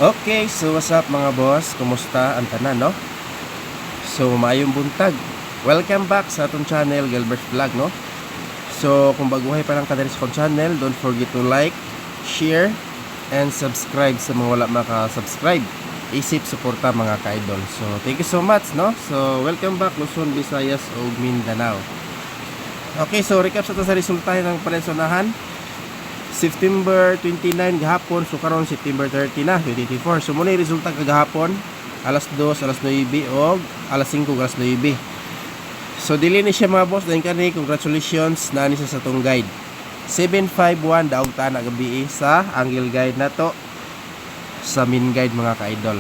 Okay, so what's up mga boss? Kumusta ang tanan, no? So, maayong buntag. Welcome back sa atong channel, Gilbert Vlog, no? So, kung baguhay pa lang ka diri sa akong channel, don't forget to like, share, and subscribe sa mga wala maka-subscribe. Isip suporta mga ka-idol. So, thank you so much, no? So, welcome back Luzon, Visayas, ug Mindanao. Okay, so recap sa sa resulta ng palensonahan. September 29 gahapon, so karon September 30 na 2024. So muna yung resulta kagahapon alas 2, alas 9 o alas 5, alas 9. So dili ni siya mga boss, dahil kani congratulations na ni sa tong guide 751 daog ta na gabi sa angle guide na to sa main guide mga ka-idol.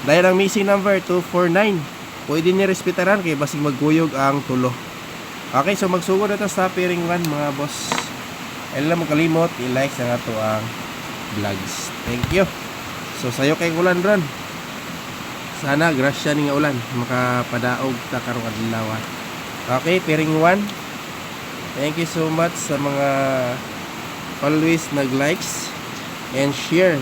Dahil ang missing number 249, pwede ni respetaran kay basig magkuyog ang tulo. Okay, so magsugod na to sa pairing 1 mga boss. Alam mo kalimot i-like sa ato ang vlogs. Thank you. So sayo kay ulan ron. Sana grasya ni nga ulan makapadaog ta karong adlaw. Okay, pairing 1. Thank you so much sa mga always nag-likes and share.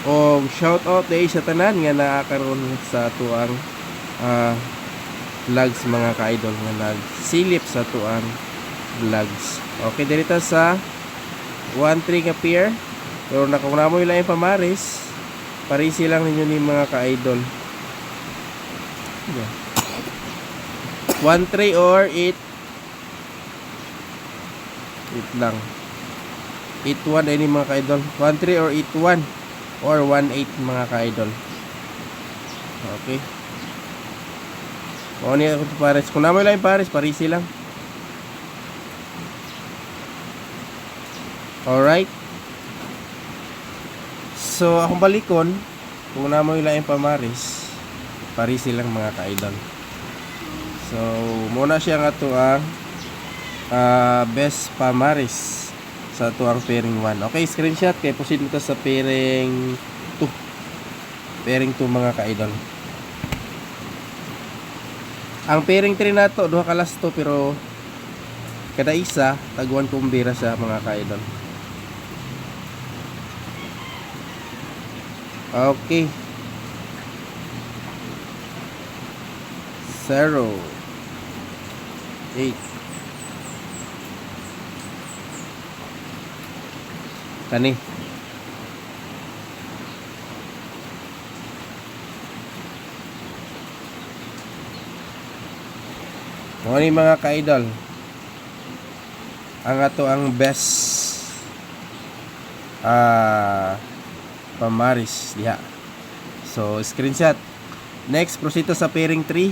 O shout out day sa tanan nga nakakaroon sa ato ang vlogs mga ka-idol nga nagsilip sa ato ang vlogs. Okay, dito sa 1-3 nga pair. Pero nakunamo yung lang yung pamaris. Parisi lang ninyo ni mga ka-idol. 1-3 or 8 lang. 8-1 ay ni mga ka-idol. 1-3 or 8-1 or 1-8 mga ka-idol. Okay. O niya ako pares. Kung namoy lang yung pares, parisi lang. Alright. So, akong balikon, kung namoy lang yung pamaris, parisi lang mga ka-idol. So, muna siya nga ito ang best pamaris sa ito ang pairing 1. Okay, screenshot. Kaya proceed ito sa pairing 2. Pairing 2 mga ka-idol. Ang pairing 3 na ito, duha kalas to, pero kada isa, taguan kumbira sa mga ka-idol. Okay. 0 8 kani ni mga ka-idol ang ato ang best pamaris diha. So screenshot. Next, proceed sa pairing 3,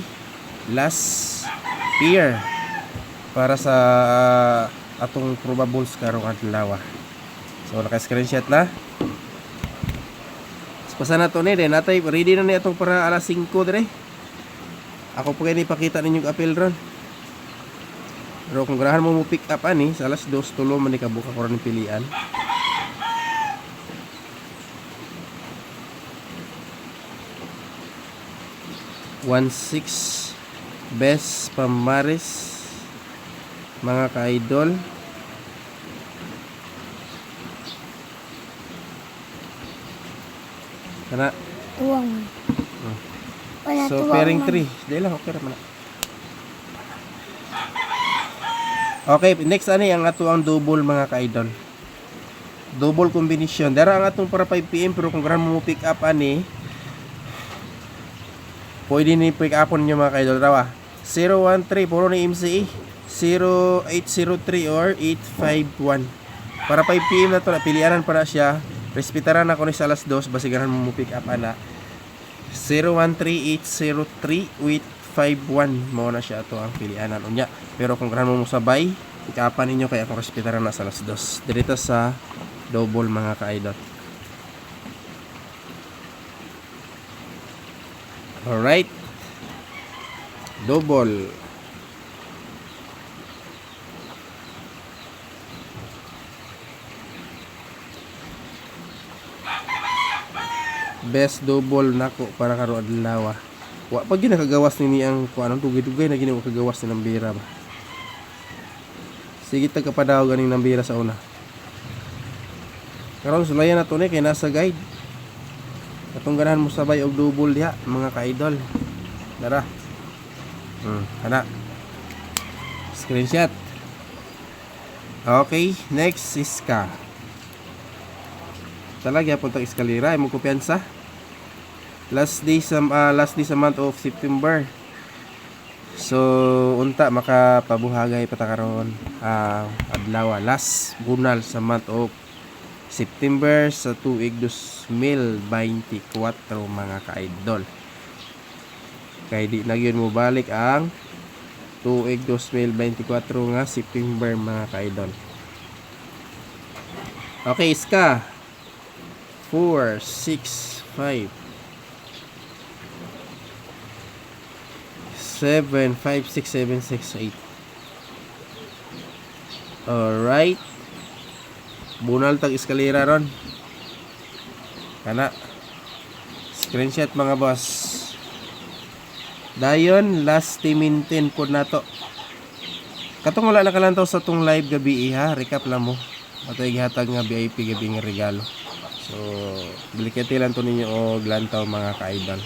last pair para sa atong probables karong adlaw. So naka-screenshot na. Pasa na to ni din natay ready na ni atong para alas 5 dire. Ako pa kay ipakita ninyo apel ron. Pero kung ganahan mo pick up ani sa alas 2 tulo man ni kabuka ko ron pilian. One six best pamaris mga ka-idol. Kana tuwang. So pairing 3 dahil lang okay ra man. Okay, next ani ang ato ang double mga ka-idol. Double combination. Dara ang atong para 5 PM pero kung ganahan mo pick up ani pwede ni pick upon nyo mga ka-idol rawa. 013 puro ni MCE 0803 or 851 para 5 PM na to na pilianan para siya. Respetaran ako ni sa alas 2 basigaran mo pick up ana 013803 with 51 mo na siya to ang pilianan unya. Pero kung ganahan mo sabay pick upan ninyo kaya kung respetaran na sa alas 2 dito sa double mga ka-idol. Alright, double. Best double nako para karon adlaw. Wa pag yun nakagawas ni ang kuanong dugay-dugay na ginawa kagawas ni ng bira ba. Sige tag kapadaw ganing ng bira sa una. Karon sulayan na to ni kay nasa guide. Katong ganahan mo sabay og double diha mga ka-idol. Dara. Kana. Screenshot. Okay, next is ka. Talaga punta eskalera imo kumpiyansa. Last day sa month of September. So unta makapabuhagay patakaron adlaw last bunal sa month of September sa tuig 2024 mga ka-idol. Kay di na gyud mo balik ang tuig 2024 nga September mga ka-idol. Okay, iska 4 6 5 7 5 6 7 6 8. Alright. Bunal tag eskalera ron. Kana. Screenshot mga boss. Dayon last timintin po nato. Katong wala na kalantaw sa tong live gabi ha. Recap lang mo. Ato ihatag nga VIP gabi nga regalo. So, bilikete lang to ninyo og lantaw mga ka-idol.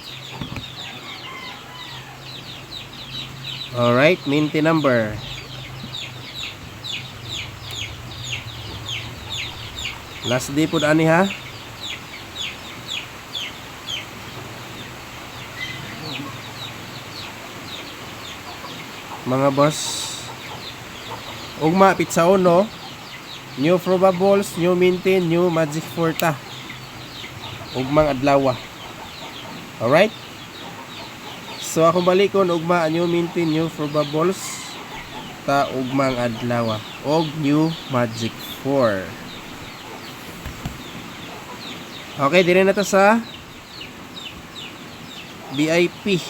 Alright, minty number. Last day po ani ha. Mga boss. Ugma pizza uno. New probables, new minty, new magic forta. Ugmang adlaw. Alright. So akong balikon ugma new minty, new probables ta ugmang adlaw og new magic 4. Okay, dire na ta sa VIP.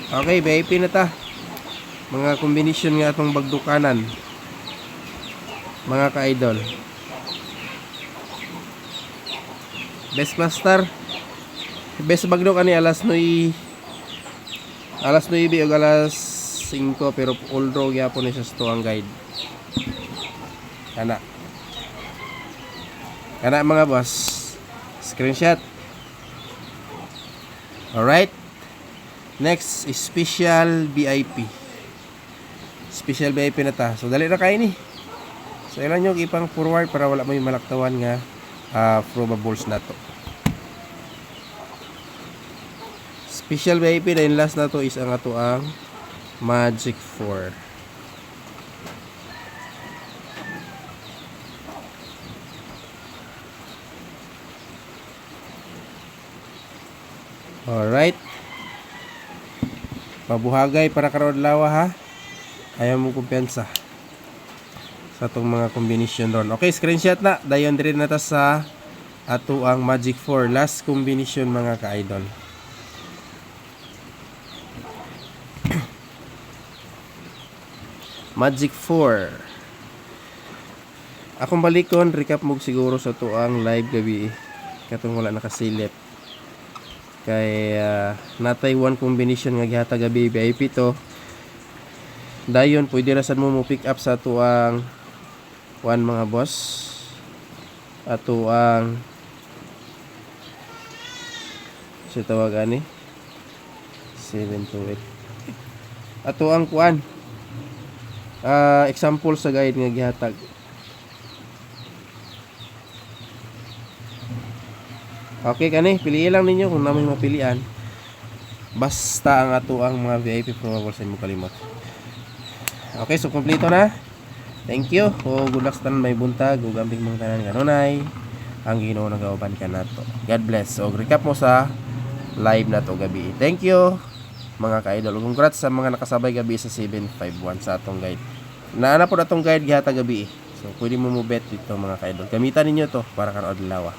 Okay, VIP na ta. Mga combination nga atong bagdukanan. Mga ka-idol. Best master. Best bagdok ani alas 9 o alas 5 pero all draw gyapon ni sa ang guide. Kana mga boss. Screenshot. Alright. Next is special VIP. Special VIP na ta. So dali na kayo ni. So ilan nyo ipang forward para wala may malaktawan nga probables na to. Special VIP dahil last na to is ang ato ang Magic 4. Alright. Mabuhagay para karon lawa ha. Ayaw mo kumpiyansa sa itong mga combination ron. Okay, screenshot na. Dayon din na ta sa ato ang Magic 4. Last combination mga ka-idol. Magic 4. Akong balikon, recap mo siguro sa ito ang live gabi. Katong wala nakasilip. Kay natay one combination nga gihata gabi VIP to. Dayon pwede rasan mo pick up sa ito ang one mga boss. Ato ang si tawag ani 728. Ato ang kuan. Example sa guide nga gihatag. Okay kani, piliin lang ninyo kung namin mapilian. Basta ang ato ang mga VIP probables sa mo kalimot. Okay, so kompleto na. Thank you. O good luck sa tanan may buntag ug ambing mga tanan kanunay. Ang Ginoo nagauban ka nato. God bless. So recap mo sa live na to gabi. Thank you mga ka-idol. Congrats sa mga nakasabay gabi sa 751 sa atong guide. Naana po na atong guide gihata gabi. So pwede mo bet dito mga ka-idol. Gamitan ninyo to para karon adlaw.